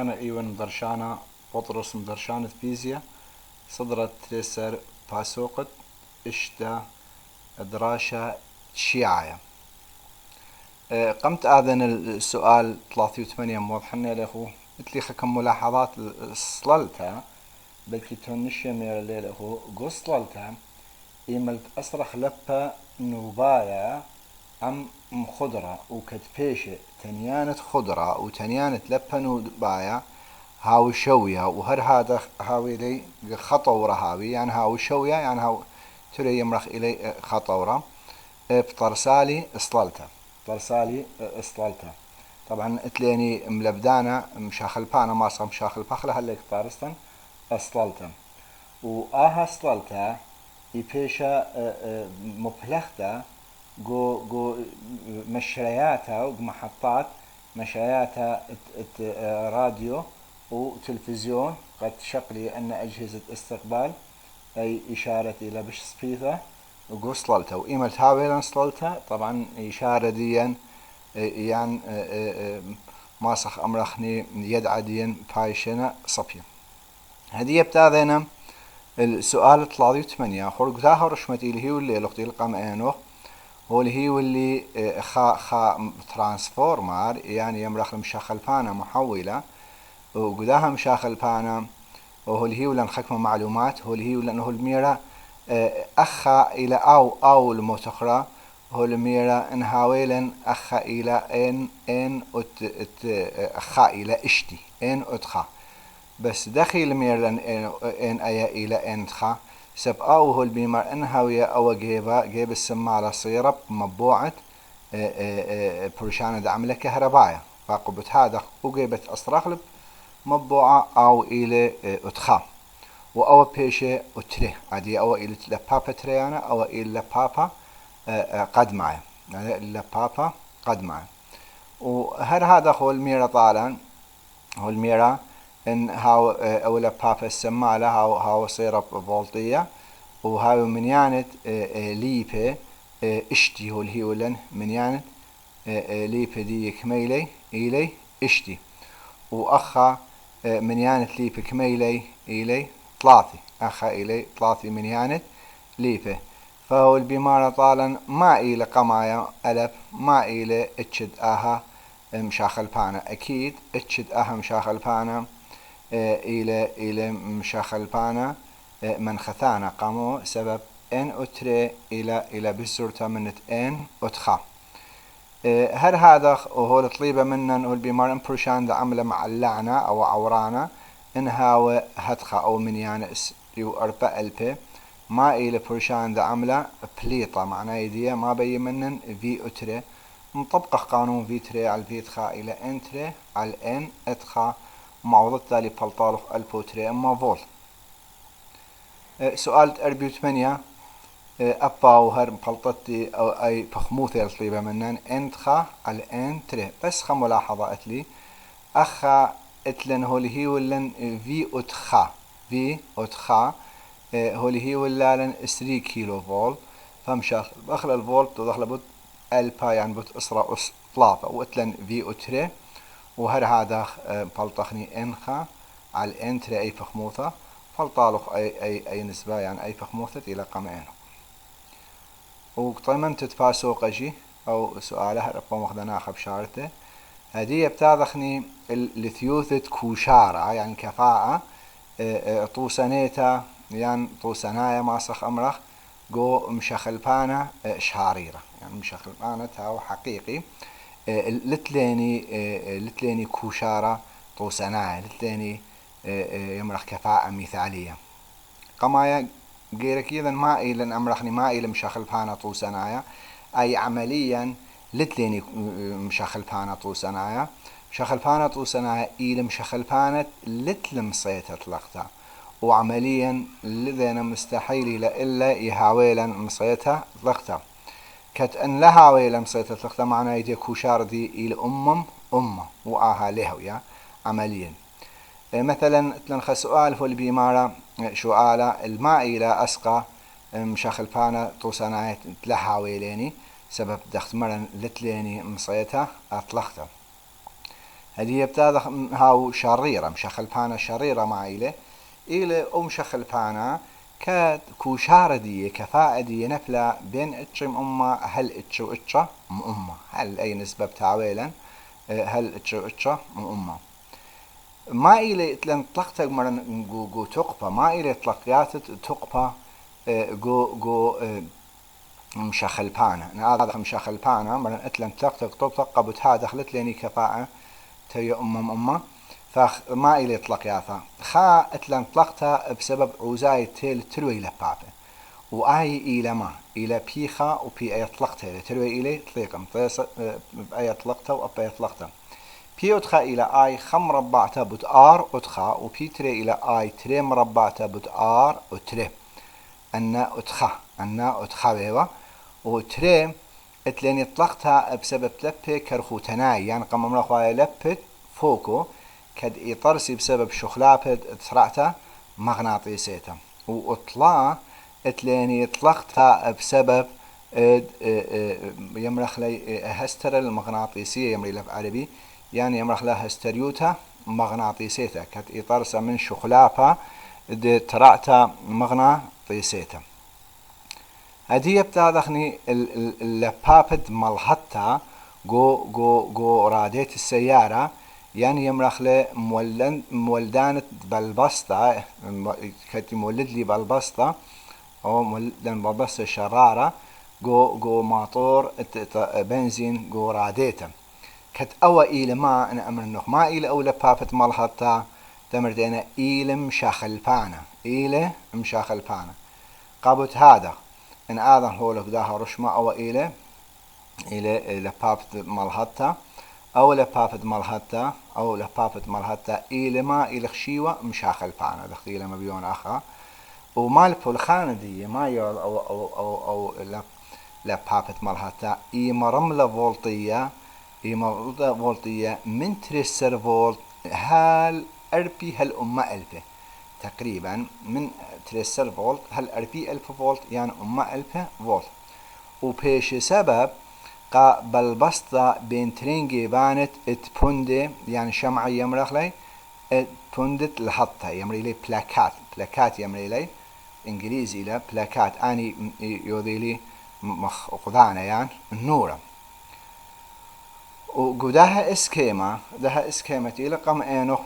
درشانة إيوان درشانة بطرس درشانة فيزياء صدرت تيسر باسوقت إشتا دراشة شيعية. قمت آذن السؤال 83 موضحنا له مثلي خكم ملاحظات صللتها بلكي تونشي مير له قصللتها إيملت أصرخ لبا نوبايا أم خضرة وكتبيشة تنيانة خضرة وتنيانة لبا نوبايا هاو شوية وهر هذا هاوي لي خطورة هاوي يعني هاو شوية يعني هاو تري يمرخ إلي خطورة بطرسالي اصللتها طرسالي اصللتها طبعا اتليني ملبدانا مشاخل بانا مارسا مشاخل بخلة هليك طارستن اصللتها وآها اصللتها يبيشا مبلغتا جو مشرياتها ومحطات مشرياتها راديو وتلفزيون قد شقلي أن أجهزة استقبال أي إشارة إلى بش سبيثة وقصلتها وإيملت هاويلا صللتها طبعا إشارة ديا يعني ماسخ أمرخني يدعى ديا بايشنا صفيا. هذه يبتاذينا السؤال 83 خرجتها رشمتي اللي هي واللي لقتي القام انو هو اللي هي واللي خا ترانسفورمر يعني يمرخ مشاخل بانا محولة وقداها مشاخل بانا وهو اللي هي ولا نخكم معلومات هو اللي هي ولا انه الميرا اخا الى او المتخرى هو الميرا انهاويلا اخا الى ان اخا الى اشتي ان اتخا بس دخيل ميرلن ان ايا الى ان تخا سب او هو البيمر انهاوية او جيب السمالة صيرب مبوعة برشانة دعملة كهرباية فاقبت هذا وجيبت اصراخلب مبوعة او الى اتخا و بيشي اتري عادي او الى لبابا تريانا او الى لبابا قد معي يعني لبابا قد معي وهر هذا هو الميرا طالا هو الميرا ان هاو اولا بابا السمالة هاو صيرة فولتية وهاو منيانة ليبة اشتي هو اللي هو لن منيانة ليبة دي كميلي إلي اشتي وأخا منيانة ليبة كميلي إلي ثلاثي أخا إلي ثلاثي منيانة ليبة فهو البمارة طالا ما إلى قمايا ألف ما إلى اتشد أها مشاخل بانا أكيد اتشد أها مشاخل بانا إلى مشاخل بانا من خثانا قامو سبب ان اتري الى بسورتا منت ان اتخا هر هذا هو الطليبة منا هو البيمار امبروشان دا عمله مع اللعنة او عورانا ان هاو هدخا او منيانا يو اربع البي ما الى بروشان دا عمله بليطة معناه يديه ما بي منن في اتري مطبقة قانون في تري على الفي اتخا الى ان تري على ان اتخا معوضة تالي بلطالخ البوتري اما فول. سؤال 48 أبا وهر بلطتي أو أي بخموثي الطيبة منن انتخا على ان تري بس خا ملاحظة اتلي أخا اتلن هو اللي هي ولن في اتخا في اتخا هو اللي هي ولن 3 كيلو فولت فمشاخ بخل الفولت ودخل بد البا يعني بد اسرة ثلاثة واتلن في اتري وهر هذا بلطخني انخا على الانتري اي فخموثة فلطالق اي نسبة يعني اي فخموثة الى قمعين وطيما تتفاسو قجي او سؤاله ربما مخدنا اخب شارته هدية بتاذخني الثيوثة كوشارة يعني كفاءة طوسانيتا يعني طوسانايا ماسخ امرخ جو مشخلبانا شاريرة يعني مشخلبانا تاو حقيقي لتليني كوشارة طوسنايا لتليني يمرخ كفاءة مثالية قمايا غيرك إذا ما إلى أمرخني ما إلى مشاخل بانا طوسنايا أي عمليا لتليني مشاخل بانا طوسنايا مشاخل بانا طوسنايا إلى مشاخل بانا لتلم صيتة لقطة وعمليا لذينا مستحيل إلا يهاويلا مصيتها لقطة كت أن لها ويلا مصيتة لقطة معنا يدي كوشار دي إلى أمة وآها لهويا عمليا مثلا تلنخ سؤال هو البيمارة شؤالة الماء إلى أسقى مشاخل بانا توسانايت لها ويليني سبب دخت مرن لتليني مصيتها أطلقتها هذه بتاع هاو شريرة مشخل بانا شريرة مع إلى أو مشخل بانا كوشارة دي كفاءة دي نفلا بين اتشم أمة هل اتشو اتشا أمة هل أي نسبة بتعويلا هل اتشو اتشا أمة ما إلى إتلن طلقت مرن جو تقبة ما إلى طلقيات تقبة جو مشخل بانا هذا مشخل بانا مرن إتلن طلقت طقة بتها دخلت لني كفاءة تي أمة فما إلى طلقياتها خا إتلن طلقتها بسبب عوزاي تيل تروي لبابه وآي إلى ما إلى بيخا وبي أي طلقتها تروي إلي طليقم بأي طلقتها وأبي طلقتها بي أدخى إلى آي خم مربعتها بد آر أدخى وبي تري إلى آي تري مربعتها بد آر وتري أن أدخى بيوا وتري اتلاني طلقتها بسبب لبه كرخو تناي يعني قم مرخوايا لبه فوقو كد إطرسي بسبب شخلابه تسرعتها مغناطيسيتها وأطلع اتلاني طلقتها بسبب يمرخ لي هستر المغناطيسية يمري لف عربي يعني يمرخ لها هستريوتا مغناطيسيتا كت إطرسة من شخلابها ترعتا مغناطيسيتا هدية بتاعتني اللبابد ملحطة جو راديت السيارة يعني يمرخ لي مولدانة بالبسطة كت مولد لي بالبسطة أو مولدان بالبسطة شرارة جو ماطور بنزين جو راديتا كت أوا إلى ما أنا أمر النخ ما إلى أو لبابة ملحطة تمردينا إلى مشاخل بانا إلى مشاخل بانا قابت هذا إن هذا هو لك ده رشمة أو إلى لبابة ملحطة أو لبابة ملحطة أو لبابة ملحطة إلى ما إلى خشيوة مشاخل بانا دخل إلى مبيون آخر ومال الخانة دي ما يول أو لبابة ملحطة إيما رملة فولتية من تريسر فولت هال أربي هل ألفة تقريبا من تريسر فولت هل أربي 1000 فولت يعني 1000 فولت وبيش سبب قا بالبسطة بين ترينجي بانت اتبوندي يعني شمعة يمرخ لي اتبوندت الحطة يمري لي بلاكات يمري لي انجليزي لا بلاكات اني يوذي لي مخقضانة يعني النورة وقدها اسكيما إلى قم إنه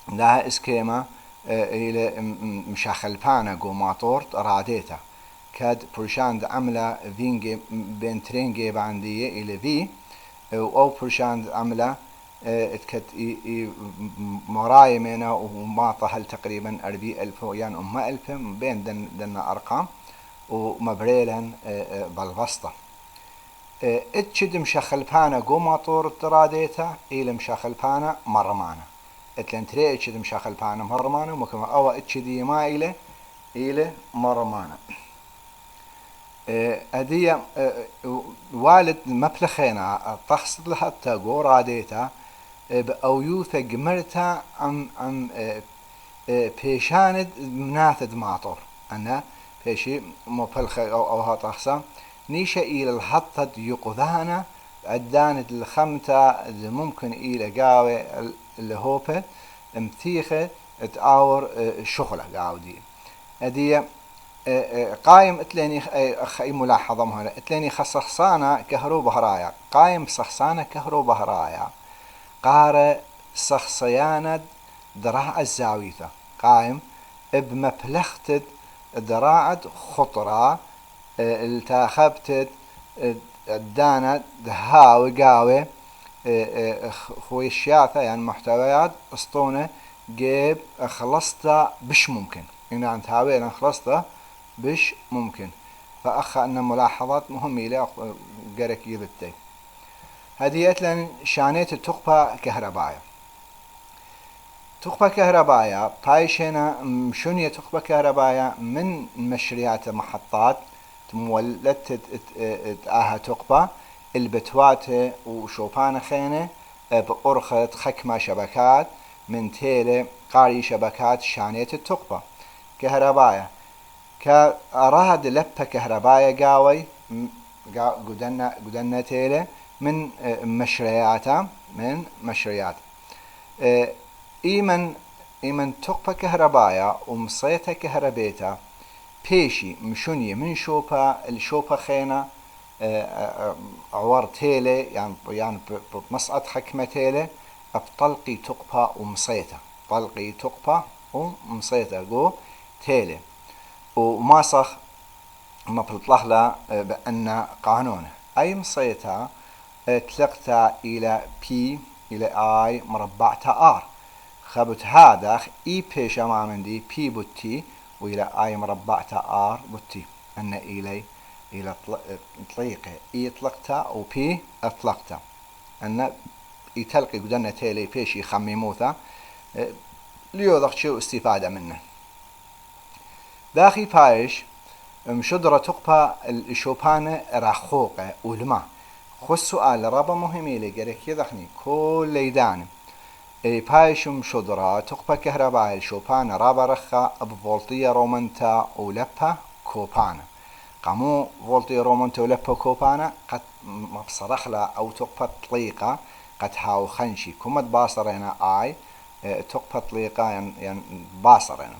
لها اسكيما إلى مشاخل بانا جو ماطور راديتا كاد برشاند عملة فينجي بين ترينجي باندية إلى في أو برشاند عملة كاد مراي منا وماطة هل تقريبا 40,000 يعني 100,000 بين دن أرقام ومبريلا بالبسطة اتشد مشخل بانا جو ماطور تراديتا إلى مشخل بانا مرمانا اتلن تري اتشد مشخل بانا مرمانا وكما أو اتشدي ما إلى مرمانا هدية والد مبلخينا تقصد لحتى جو راديتا أو يوثا جمرتا عم بيشاند مناثد ماطور أنا بيشي مبلخ أو هاتخصا نيشا إلى الحطة يقذانا عدانت الخمتة ممكن إلى قاوي اللي هوبة امتيخة تعاور شغلة قاودي هدية قايم اتلاني أي ملاحظة مهمة اتلاني خصخصانة كهرو هرايا قايم صخصانة كهرو هرايا قارة صخصيانة دراع الزاوية قايم بمبلختد دراعة خطرة التاخبتد الدانة دهاوي قاوي خويشياثة يعني محتويات اسطونة جيب خلصتها بش ممكن يعني عن تهاوي أنا خلصتها بش ممكن فأخ أن ملاحظات مهمة لي قرك يذتي هذه لأن شانيت تقبى كهرباية بايشنا مشونية تقبى كهرباية من مشريات محطات تمولدت آها تقبى البتوات وشوبان خينة بأرخة خكمة شبكات من تيلة قاري شبكات شانية التقبى كهرباية كأراد لبة كهرباية قاوي قدنا تيلة من مشرياته إيمن تقبة كهربايا ومصيتها كهربيتا بيشي مشونية من الشوبة خينا عور تيلي يعني بمصعد حكمة تيلي بطلقي تقبة ومصيتها طلقي تقبة ومصيتها جو تيلي وماسخ ما بتطلع له بأن قانون أي مصيتها تلقتها إلى بي إلى آي مربعتها آر خبت هذا إي بيش ما عندي بي بوتي وإلى آي مربعتها آر بوتي أن إلى طليقة إي طلقتها وبي أطلقتها أن يتلقي قدنا تيلي بيش يخمموثا ليوضح شو استفادة منه داخي بايش مشدرة تقبى الشوبانة راخوقة ولما خو السؤال رابا مهمي لقريك يضحني كل ليدان بايش مشدرة تقبى كهرباء الشوبانة رابا رخا بفولتية رومنتا ولبا كوبانا قامو فولتية رومنتا ولبا كوبانا قد مبصرخ لا أو تقبى طليقة قد هاو خنشي كمت باصرين آي تقبى طليقة يعني باصرين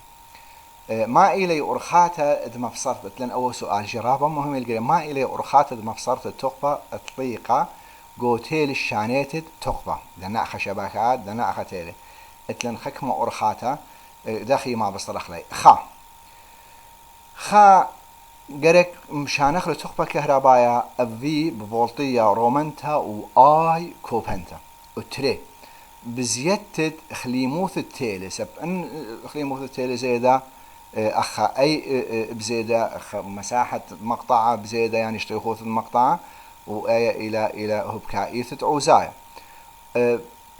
ما إلي أرخاتها إذا ما فصرت لأن أول سؤال جرابة مهم القريب ما إلي أرخاتها إذا ما فصرت تقبة طليقة قوتيل الشانيتد تقبة لأن أخا شبكات لأن أخا تيلي إتلن خكمة أرخاتها داخي ما بصرخ لي خا قريك مشان أخلي تقبة كهربايا في بفولتية رومنتا وآي كوبنتا وتري بزيادة خليموث التيلي سب أن خليموث التيلي زي ذا أخا أي بزيادة مساحة مقطعة بزيادة يعني اشتيخوث المقطعة وآية إلى هبكائيثة عوزاية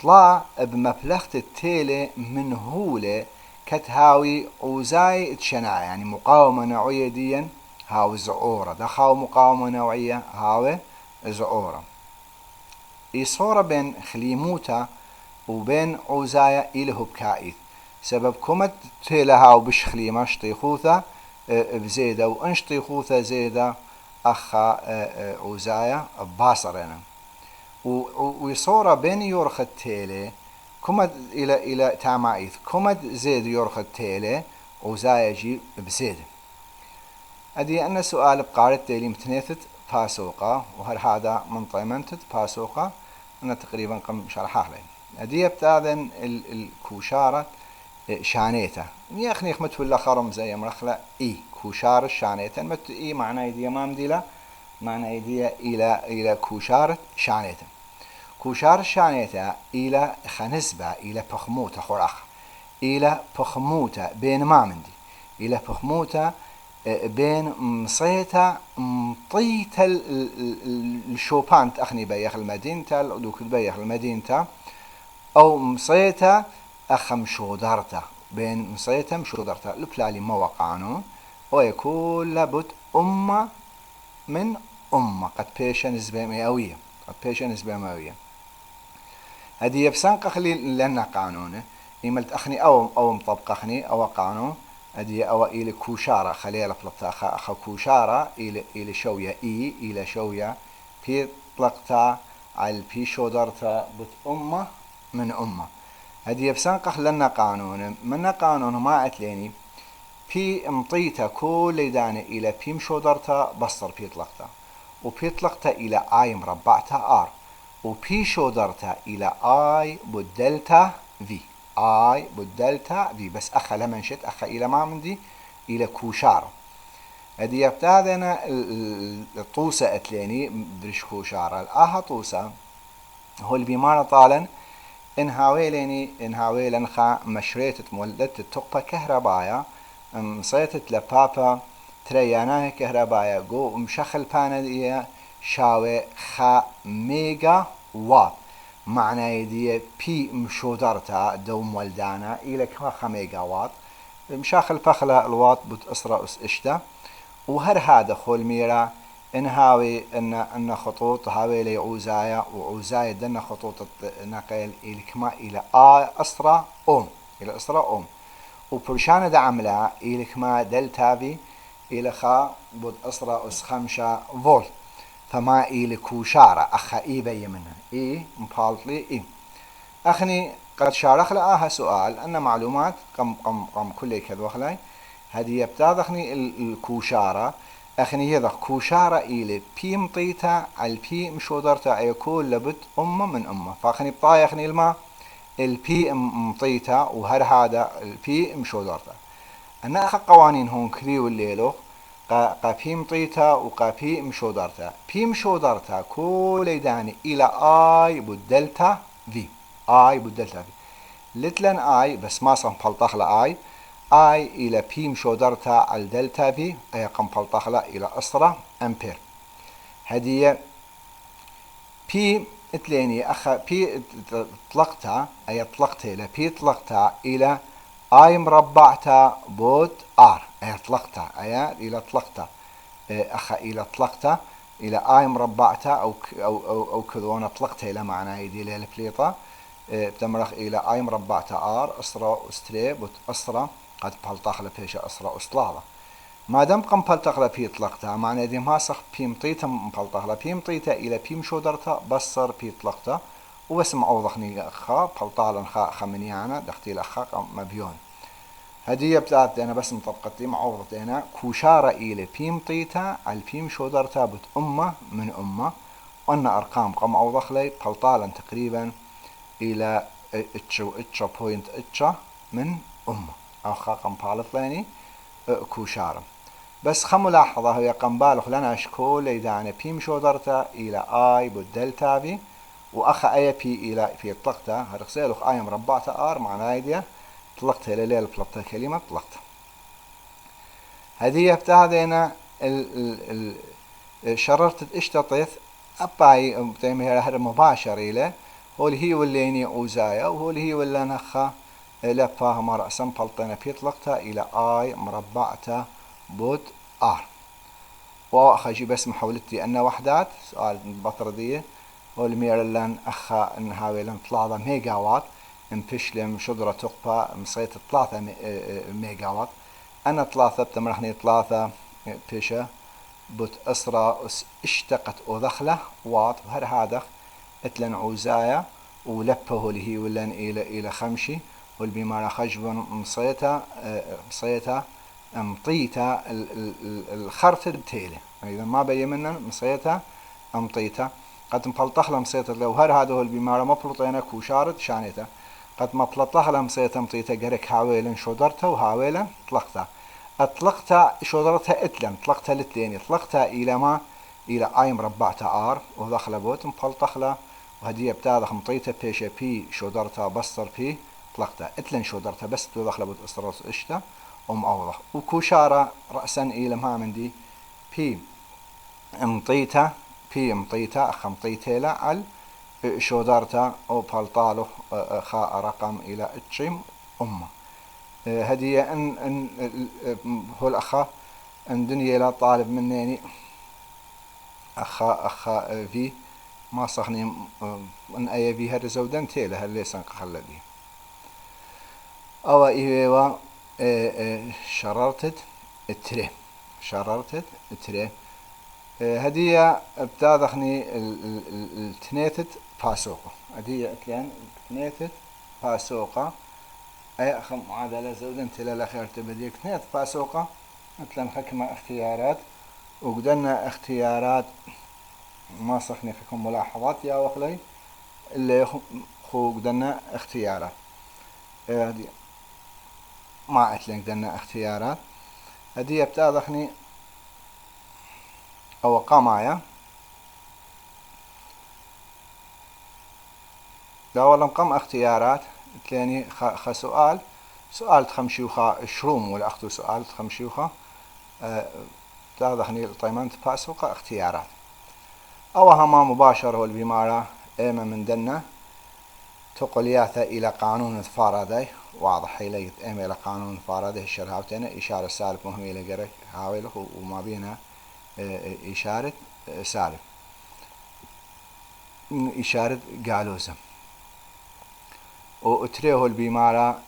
طلع بمبلغة التيلي من هولة كتهاوي عوزاي تشنع يعني مقاومة نوعية ديا هاو زعورة دخاو مقاومة نوعية هاو زعورة إصورة بين خليموتا وبين عوزاية إلى هبكائيث سبب كمت تيلها وبشخلي ما اشتيخوثة بزيدة وانشتيخوثة زيدة أخا عوزايا باصرنا ويصورة بين يورخ التيلي كمت إلى تامايث كمت زيد يورخ التيلي عوزايا جي بزيدة أدي أن سؤال بقارة تيلي متنيثت باسوقة وهل هذا منطيمنتت باسوقة أنا تقريبا قم شرحها لي أدي بتاذن الكوشارة شانيته يخني خمت ولا خرم زي مرخلة إي كوشار الشانيته مت إي معنى يدي ما مديلا معنى يدي إلى كوشار شانيته كوشار الشانيته إلى خنسبة إلى بخموتة خرخ إلى بخموتة بين ما مندي إلى بخموتة بين مصيته مطيته الشوبان أخني بيخ المدينة دوك بيخ المدينة أو مصيته أخم شودرته بين مصيته مشودرته لبلالي ما وقعنو ويكون لابد أمة من أمة قد بيشا نسبة مئوية قد بيشا نسبة مئوية هذه يبسان قخلي لنا قانونه إيملت أخني أو مطبق أخني أو قانون هذه أو إلى كوشارة خليل فلطة أخ كوشارة إلى شوية إلى شوية في طلقتا على في شودرتا بت أمة من أمة هذه يبسان لنا قانون من قانون ما أتليني في مطيته كل دانة إلى بي مشودرتا بصر بي طلقتا وبي طلقتا إلى آي مربعتا آر وبي شودرتا إلى آي بدلتا في آي بدلتا في بس أخا لمن شت أخا إلى ما مندي إلى كوشارة هذه يبتاذنا الطوسة أتليني بدرش كوشارة الآها طوسة هو اللي بيمارة طالا إنهاوي لنخا مشريتة مولدة التقبة كهربايا مصيتت لبابا تريانا كهربايا جو مشخل بانل شاوي خا ميجا وات معنى يدي بي مشودرتا دو مولدانا إلى كما 5 ميجا وات مشاخل بخلا الوات بتأسرى أس إشتا وهر هذا خول ميرا إنهاوي إن خطوط هاوي لي عوزايا وعوزايا دنا خطوط نقل إلى كما إلى أسرى إلى أسرى وبرشانة دعملا إلى كما دلتا في إلى خا بود أسرى أس 5 فولت فما إلى كوشارة أخا إي بي منها إي مبالطلي إي أخني قد شارخ لها سؤال أن معلومات قم كل كذا وخلاي هذه يبتاد أخني الكوشارة أخني يذا كوشارة إلى بي مطيتا على البي مشودرتا يكون لبت من أمه فأخني بطاي أخني الماء البي مطيتا وهر هذا البي مشودرتا أنا أخا قوانين هون كريو الليلو قا بي مطيتا وقا بي مشودرتا بي مشودرتا كل داني إلى آي بالدلتا في آي بالدلتا في لتلن آي بس ما صنفلطخ لآي آي إلى بي مشودرتا على الدلتا في أي قنفلطخ إلى أسرة أمبير هدية بي اتليني أخا بي طلقتها أي طلقتها إلى بي طلقتها إلى آي مربعتها بوت آر أي طلقتها أي إلى طلقتها أخا إلى طلقتها إلى آي مربعتها أو كذونا طلقتها إلى معنى يدي إلى البليطة بتمرخ إلى آي مربعتها آر أسرة أستري بوت أسرة قد بلطخ لبيش أسرة أسلاظة ما دام قم بلطخ لبي طلقتها معنى دي ما صح بي مطيتها مبلطخ لبي مطيتها إلى بي مشودرتها بصر بي طلقتها واسم عوضخني خا بلطالا خا خمنيانا دختي لخا مبيون هدية بتاعت أنا بس مطبقتي معوضة أنا كوشارة إلى بي مطيتها على بي مشودرتها بت أمة من أمة وأن أرقام قم عوضخ لي بلطالا تقريبا إلى اتشا بوينت اتشا من أمة أو خا قم بالطلاني كوشارة بس ملاحظة هي قم بالغ لنا شكول إذا بي مشودرتها إلى آي بالدلتا في وأخا أي بي إلى في طلقتها هرقسيلوخ آي مربعتها آر معناه يديه طلقتها إلى ليل بلطة كلمة طلقتها هذه بتاعنا شررت اشتطيث أباي بتيمي هذا مباشر إلى هو اللي هي والليني أوزايا وهو اللي هي ولا نخا لفاها مرأسا بلطنا في طلقتها إلى آي مربعتها بود آر وأخجي بس محاولتي أن وحدات سؤال بطردية والميرلان أخا إن هاويلان 3 ميجا وات انفشلم شجرة تقبى مصيت 3 ميجا وات أنا 3 بتمرحني 3 بيشة بوت أسرة اشتقت ودخله وات وهر هذا اتلن عوزايا ولبه اللي هي ولن إلى خمشي والبمارة خجبا مصيتها مطيتها الخرط التيلة إذا ما بي منا مصيتها مطيتها قد مفلطخ لها مصيتها لو هر هذا هو البمارة مفلطينا كوشارت شانتها قد مفلطخ لها مصيتها مطيتها قرك هاويلا شودرتها وهاويلا طلقتها اطلقتها شودرتها اتلن طلقتها لتلين اطلقتها إلى ما إلى آي مربعتها آر ودخل بوت مفلطخ لها وهدية بتاعها مطيتها بيشة بي شودرتها بصر بي طلقتها اتلن شودرتها بس ودخل بوت أسرس اشتا ومعوضة وكوشارة رأسا إلى ما من دي بي مطيتها أخ مطيتها لا على شودرتها أو بلطاله خاء رقم إلى اتشم أمه هدية ان هو الأخا ان دنيا لا طالب مني أخا في ما صحني ان اي في هذا زودان تيله هل ليس خلدي او ايوا شررتت التري هدية بتاذخني التنيتت فاسوقة هدية اتلان تنيتت فاسوقة أي أخم معادلة زودن تلا الأخير تبديك تنيت فاسوقة مثلا حكمة اختيارات وقدرنا اختيارات ما صحني فيكم ملاحظات يا وخلي اللي خو قدرنا اختيارات هدي ما أتلين قدرنا اختيارات هدي بتاذخني أو قامايا لا والله قم اختيارات تلاني سؤال تخمشيوخا شروم ولا أخذوا سؤال تخمشيوخا تاخذني طيمانت فاسوقة اختيارات أو هما مباشرة والبمارة إما من دنا تقلياثة إلى قانون فاراداي واضح إلي إما إلى قانون فاراداي الشرهاوتين إشارة سالب مهم إلى قرك هاوله وما بينا إشارة سالب إشارة قالوزة وتريه البمارة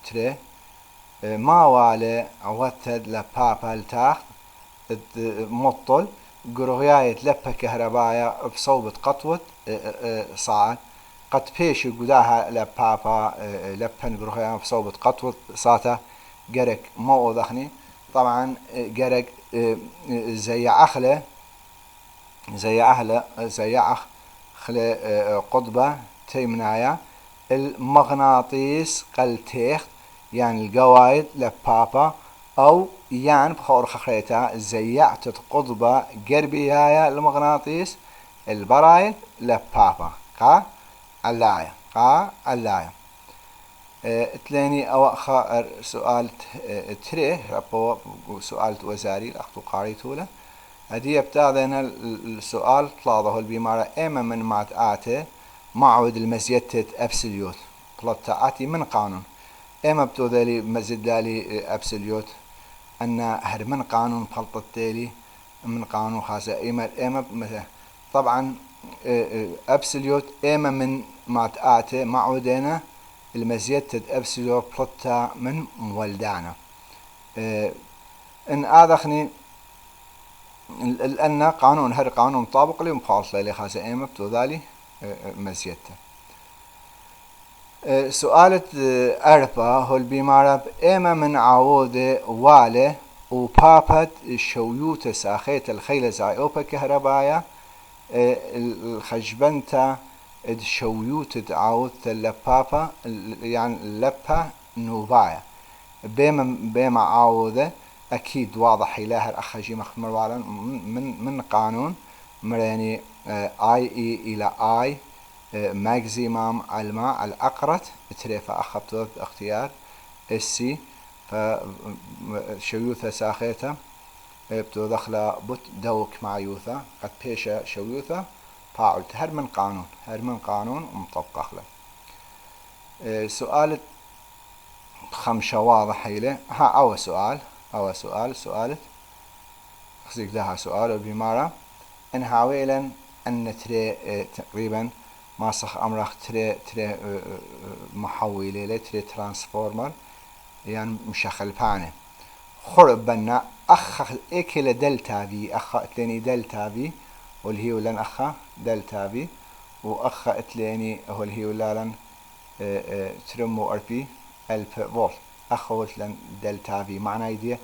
تري ما والي عوتد لبابا التاخ مطل قرغياية لبة كهرباية بصوبة قطوة صاعد قد بيش قداها لبابا لبن قرغياية بصوبة قطوة صاتا قرق مو ضخني طبعا قرق زي أخله زي أخله قطبة تيمنايا المغناطيس قلتيخ يعني القوايد لبابا أو يعني بخور خخريتا زيعت قطبة قربيايا المغناطيس البرايل لبابا قا علاية تلاني أو خائر سؤال تريه ربو سؤال وزاري الأخت قاريتوله هدي بتاعنا السؤال طلاده البيمارة إما من معتآته معود المزيتة أبسليوت طلتآتي من قانون إما بتوذلي مزدالي أبسليوت أن هر من قانون بخلطتالي من قانون خاصة إما مثلا طبعا أبسليوت إما من معتآته معودنا المزيتة أبسليوت بلطة من مولدانا إن آذخني لأن قانون هر قانون مطابق لي مخالط لي خاصة إما بتوذالي مزيته سؤالة أربعة هو البيمارة إما من عوضة والي وبابت شويوت ساخيت الخيلة زي أوبا كهربايا الخجبنتا شويوت عوضة اللبابا يعني اللبا نوبايا بما عوضة أكيد واضح إلى أخجي مخمر والا من قانون مريني اي إلى اي ماكسيمام الماء الأقرت تريفا أخبطوت اختيار السي فشيوثة ساخيتها بتو دخل بوت دوك مع يوثا قد بيشا شيوثة فاعلت هر من قانون مطبق له سؤال خمسة واضح إليه ها أول سؤال خزيك لها سؤال بمارة إن هاويلا أن تري تقريبا ما صخ أمرخ تري محولة لتري ترانسفورمر يعني مشخل بانه خرب بنا أخ إكل دلتا في أخ اتليني دلتا في والهي ولن أخ دلتا في وأخ اتليني هو الهي ولن ترمو أربي ألف فولت أخ ولن دلتا في معنى يدي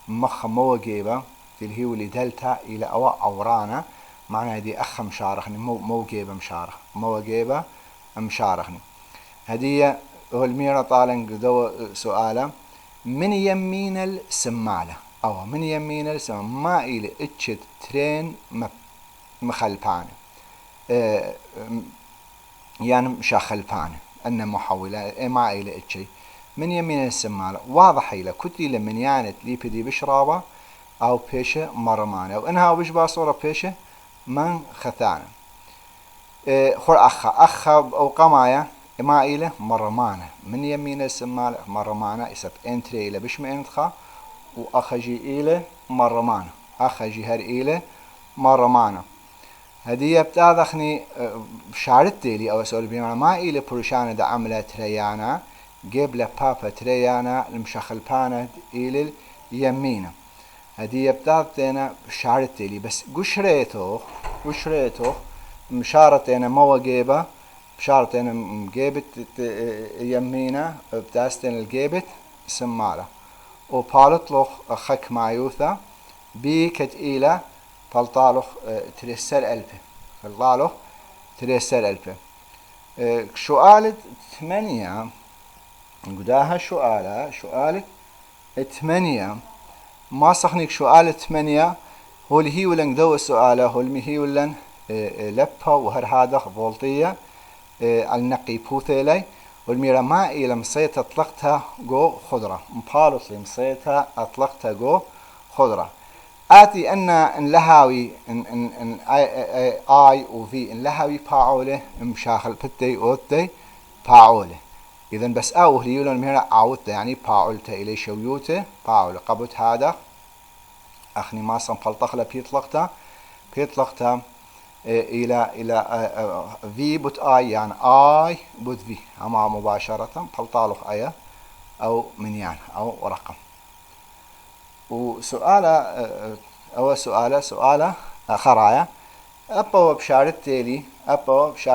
مخ موجبة الهي ولي دلتا إلى أورانا معنى دي أخ مشارخني موجبة مشارخني هدية هو الميرة طالن قدو سؤاله من يمين السمالة أو من يمين السمالة ما إلي اتشت ترين مخلبانة يعني مشاخلبانة أن محولة ما إلي اتشي من يمين السمالة واضح إلى كتلي لمن يعني لي بدي بشرابة أو بيشة مرمانة وإنها وبش باصورة بيشة من خثانة خور أخ أو قمايا ما إلى مرمانة من يمين السمالة مرمانة إسب انتري إلى بش مينتخا وأخجي إلى مرمانة أخجي هر إلى مرمانة هدية بتاذخني شارتي لي أو سؤال بيانا ما إلى برشانة دا عملة تريانا جيب لبابا تريانا المشخلبانة إلى اليمينة هدية بتاعتنا شارتي لي بس قشريتو مشارتنا مواجبة بشارتنا مجيبت يمينة بتاستنا الجيبت سمارة وبالطلخ خك معيوثة بيكت إلى فالطالخ تريسر ألفة سؤال 8 قداها سؤال 8 ما صخنيك سؤال 8 هو اللي هي ولن دو السؤال هو اللي هي ولن لبها وهر هذا فولتية النقي بوثيلي والميرا ما إلى مصيت أطلقتها جو خضرة مبالط لمصيتها أطلقتها جو خضرة آتي أن لهاوي إن آي وفي إن لهاوي باعولة مشاخل بتي أوتي باعولة إذن بس أو اللي يقولون مهنا عودت يعني باعولته إلي شويوته باعولة قبت هذا أخني ما صنفلتخ له بيطلقته إلى في بوت آي يعني آي بوت في أما مباشرة فلطالخ آية أو منيان أو رقم وسؤال أو سؤال خرايا أبا بشارة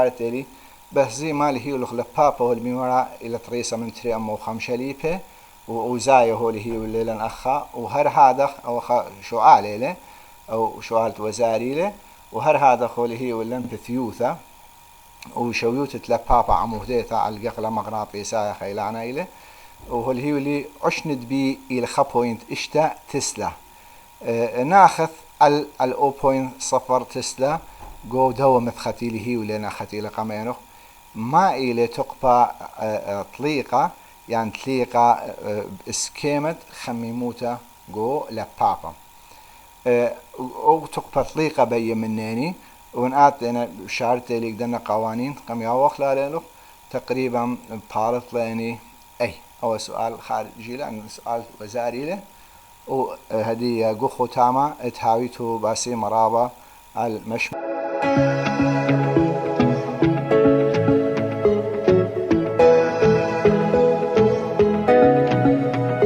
تيلي بهزي مالي هي لخ لبابا والميورا إلى تريسا من تري أمو خمشة ليبه وزايا هو اللي هي والليلة أخا وهر هذا أو شو عليه أو شو قالت وزاري له وهر هذا هو اللي هي واللن بثيوثة وشويوت لبابا عموديتا على الجقلة مغناطيسية خيلانا إله وهو اللي هي اللي عشند بي إلى خبوينت إشتا تسلا ناخذ ال 0.0 تسلا جو دو مثختي اللي هي ولنا ختي لقمينه ما إلى تقبى طليقة يعني طليقة اسكيمت خميموتا جو لبابا او تقبى طليقة بي مناني ونقات أنا شعرت لي قدنا قوانين قم يوخ له تقريبا بارت لاني أي هو سؤال خارجي لأن سؤال وزاري له وهدي قخو تاما اتهاويتو باسي مرابا المشمول